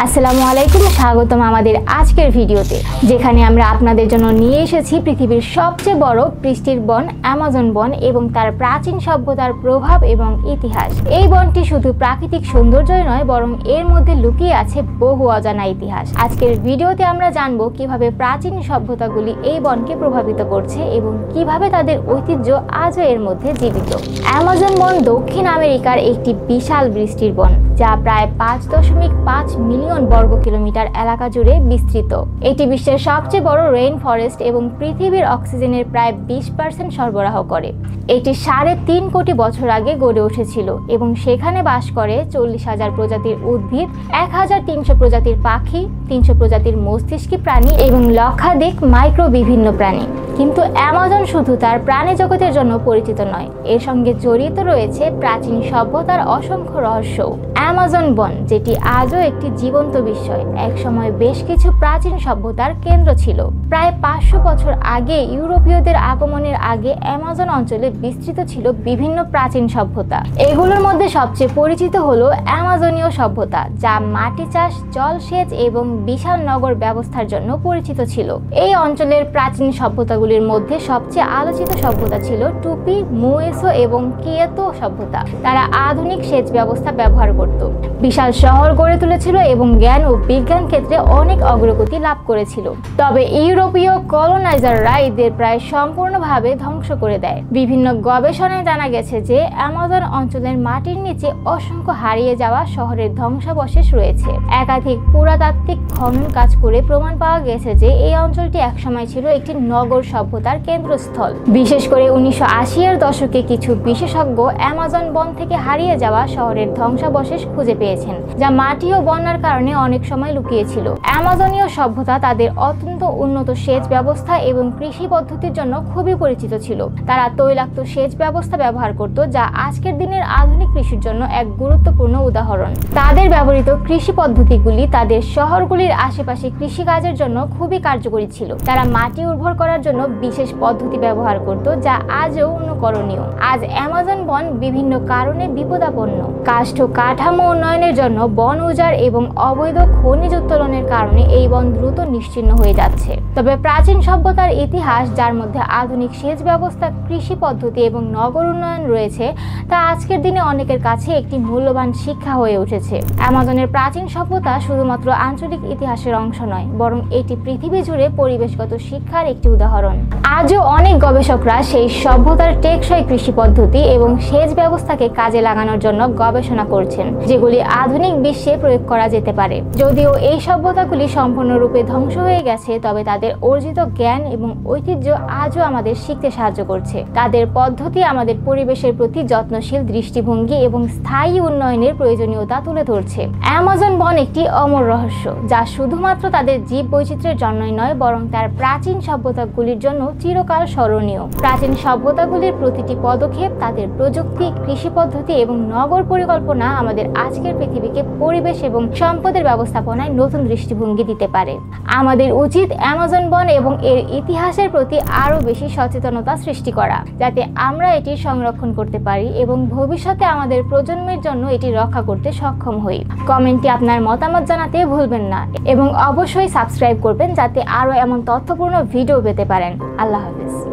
আসসালামু আলাইকুম, স্বাগতম আমাদের আজকের ভিডিওতে, যেখানে আমরা আপনাদের জন্য নিয়ে এসেছি পৃথিবীর সবচেয়ে বড় বৃষ্টির বন অ্যামাজন বন এবং তার প্রাচীন সভ্যতার প্রভাব এবং ইতিহাস। এই বনটি শুধু প্রাকৃতিক সৌন্দর্যই নয়, বরং এর মধ্যে লুকিয়ে আছে বহু অজানা ইতিহাস। আজকের ভিডিওতে আমরা জানবো কিভাবে প্রাচীন সভ্যতাগুলি এই বনকে প্রভাবিত করছে এবং কিভাবে তাদের ঐতিহ্য আজও এর মধ্যে জীবিত। অ্যামাজন বন দক্ষিণ আমেরিকার একটি বিশাল বৃষ্টির বন, যা প্রায় 5.5 মিলিয়ন বর্গ কিলোমিটার এলাকা জুড়ে বিস্তৃত। এটি বিশ্বের সবচেয়ে বড় রেইন ফরেস্ট এবং পৃথিবীর অক্সিজেনের প্রায় 20% সরবরাহ করে। এটি 3.5 কোটি বছর আগে গড়ে উঠেছিল এবং সেখানে বাস করে 40,000 প্রজাতির উদ্ভিদ, 1,300 প্রজাতির পাখি, 300 প্রজাতির মস্তিষ্কী প্রাণী এবং লক্ষাধিক মাইক্রো বিভিন্ন প্রাণী। কিন্তু অ্যামাজন শুধু তার প্রাণী জগতের জন্য পরিচিত নয়, এর সঙ্গে জড়িত রয়েছে প্রাচীন সভ্যতার অসংখ্য রহস্য। অ্যামাজন বন, যেটি আজও একটি জীবন্ত বিস্ময়, একসময় বেশ কিছু প্রাচীন সভ্যতার কেন্দ্র ছিল। প্রায় 500 বছর আগে ইউরোপীয়দের আগমনের আগে অ্যামাজন অঞ্চলে বিস্তৃত ছিল বিভিন্ন প্রাচীন সভ্যতা। এগুলোর মধ্যে সবচেয়ে পরিচিত হলো অ্যামাজনীয় সভ্যতা, যা মাটি চাষ, জলসেচ এবং বিশাল নগর ব্যবস্থার জন্য পরিচিত ছিল। এই অঞ্চলের প্রাচীন সভ্যতাগুলির মধ্যে সবচেয়ে আলোচিত সভ্যতা ছিল টুপি, মুয়েসো এবং কিয়েতো সভ্যতা। তারা আধুনিক সেচ ব্যবস্থা ব্যবহার করত, বিশাল শহর গড়ে তুলেছিল এবং জ্ঞান ও বিজ্ঞান ক্ষেত্রে অনেক অগ্রগতি লাভ করেছিল। তবে ইউরোপীয় কলোনাইজাররা এদের প্রায় সম্পূর্ণভাবে ধ্বংস করে দেয়। বিভিন্ন গবেষণায় জানা গেছে যে অ্যামাজন অঞ্চলের মাটির নিচে অসংখ্য হারিয়ে যাওয়া শহরের ধ্বংসাবশেষ রয়েছে। একাধিক পুরাতাত্ত্বিক খনন কাজ করে প্রমাণ পাওয়া গেছে যে এই অঞ্চলটি একসময় ছিল একটি নগর সভ্যতার কেন্দ্রস্থল। বিশেষ করে 1980-এর দশকে কিছু বিশেষজ্ঞ অ্যামাজন বন থেকে হারিয়ে যাওয়া শহরের ধ্বংসাবশেষ খুঁজে পেয়েছেন, যা মাটি ও বন্যার কারণে অনেক সময় লুকিয়েছিল। অ্যামাজনীয় সভ্যতা তাদের অত্যন্ত উন্নত সেচ ব্যবস্থা এবং কৃষি পদ্ধতির জন্য খুবই পরিচিত ছিল। তারা তৈলাক্ত সেচ ব্যবস্থা ব্যবহার করত, যা আজকের দিনের আধুনিক কৃষির জন্য এক গুরুত্বপূর্ণ উদাহরণ। তাদের ব্যবহৃত কৃষি পদ্ধতিগুলি তাদের শহরগুলির আশেপাশে কৃষিকাজের জন্য খুবই কার্যকরী ছিল। তারা মাটি উর্বর করার জন্য বিশেষ পদ্ধতি ব্যবহার করত, যা আজও অনুকরণীয়। আজ অ্যামাজন বন বিভিন্ন কারণে বিপদাপন্ন। কাষ্ঠ কাঠামো উন্নয়নের জন্য বন উজাড় এবং অবৈধ খনিজ উত্তোলনের কারণে এই বন দ্রুত নিশ্চিহ্ন হয়ে যাচ্ছে। তবে প্রাচীন সভ্যতার ইতিহাস, যার মধ্যে আধুনিক সেচ ব্যবস্থা, কৃষি পদ্ধতি এবং নগর উন্নয়ন রয়েছে, তা আজকের দিনে অনেকের কাছে একটি মূল্যবান শিক্ষা হয়ে উঠেছে। অ্যামাজনের প্রাচীন সভ্যতা শুধুমাত্র আঞ্চলিক ইতিহাসের অংশ নয়, বরং এটি পৃথিবী জুড়ে পরিবেশগত শিক্ষার একটি উদাহরণ। আজও অনেক গবেষকরা সেই সভ্যতার টেকসই কৃষি পদ্ধতি এবং সেচ ব্যবস্থাকে কাজে লাগানোর জন্য গবেষণা করছেন, যেগুলি আধুনিক বিশ্বে প্রয়োগ করা যেতে পারে। যদিও এই সভ্যতাগুলি সম্পূর্ণরূপে ধ্বংস হয়ে গেছে, তবে তাদের অর্জিত জ্ঞান এবং ঐতিহ্য আজও আমাদের শিখতে সাহায্য করছে। তাদের পদ্ধতি আমাদের পরিবেশের প্রতি যত্নশীল দৃষ্টিভঙ্গি এবং স্থায়ী উন্নয়নের প্রয়োজনীয়তা তুলে ধরছে। অ্যামাজন বন একটি অমর রহস্য, যা শুধুমাত্র তাদের জীব বৈচিত্র্যের জন্যই নয়, বরং তার প্রাচীন সভ্যতাগুলির জন্য চিরকাল স্মরণীয়। প্রাচীন সভ্যতাগুলির প্রতিটি পদক্ষেপ, তাদের প্রযুক্তি, কৃষি পদ্ধতি এবং নগর পরিকল্পনা আমাদের আজকের পৃথিবীকে পরিবেশ এবং সম্পদের ব্যবস্থাপনায় নতুন দৃষ্টিভঙ্গি দিতে পারে। আমাদের উচিত অ্যামাজন বন এবং এর ইতিহাসের প্রতি আরও বেশি সচেতনতা সৃষ্টি করা, যাতে আমরা এটি সংরক্ষণ করতে পারি এবং ভবিষ্যতে আমাদের প্রজন্মের জন্য এটি রক্ষা করতে সক্ষম হই। কমেন্টে আপনার মতামত জানাতে ভুলবেন না এবং অবশ্যই সাবস্ক্রাইব করবেন, যাতে আরও এমন তথ্যপূর্ণ ভিডিও পেতে পারেন। আল্লাহ হাফেজ।